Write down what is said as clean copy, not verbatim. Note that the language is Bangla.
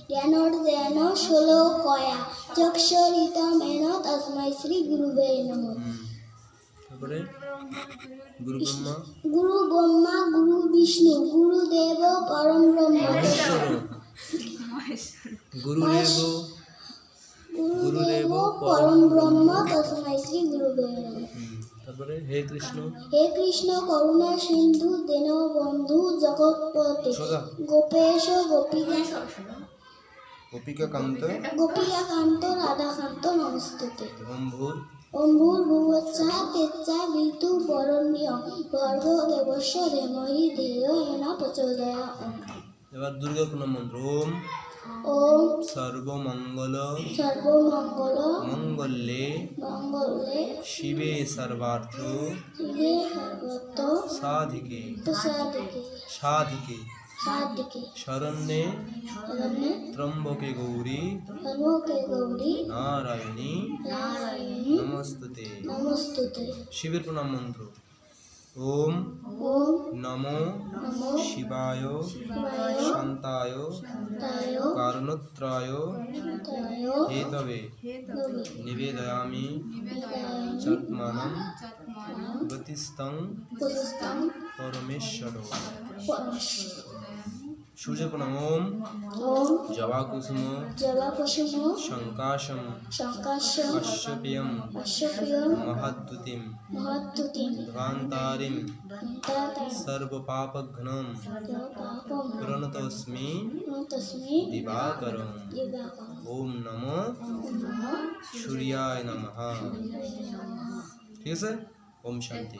জ্ঞানোর্জেন শ্লোকয়া চক্ষুরিতমেন তস্मै শ্রী গুরুবে নমঃ। তারপরে গুরু ব্রহ্মা গুরু ব্রহ্মা গুরু বিষ্ণু গুরুদেব পরম ব্রহ্ম গুরুদেব পরম ব্রহ্ম তস্मै শ্রী গুরুবে নমঃ। তারপরে হে কৃষ্ণ করুণা সিন্ধু দীনবন্ধু জগৎপতে গোপেশ গোপিকাকান্ত রাধাকান্ত নমস্তুতে। ওম ভূর্ভুবস্সুঃ তেজস্বিনা বিতু বরেণ্যং ভর্গো দেবস্য ধীমহি ধিয়ো ন প্রচোদয়াৎ। এবার দুর্গা প্রণাম মন্ত্র। ওম সর্বমঙ্গল মঙ্গলে শিবে সর্বার্থ সাধিকে শরণ্যে ত্র্যম্বকে গৌরী নারায়ণী নমস্তুতে। শিবের প্রণাম মন্ত্র। ওম নমো শিবায় শান্তায় কারণত্রায় হেতবে নিবেদয়ামি চাত্মানং গতিস্তং পরমেশ্বর। সূর্য প্রণাম। ওম জবাকুসুম শঙ্কাশম কাশ্যপেয়ম মহাদ্যুতিম ধ্বান্তারিম সর্বপাপঘ্নম প্রণতোস্মি দিবাকরম। ওম নমো সূর্যায় নমঃ। ঠিক আছে। ওম শান্তি।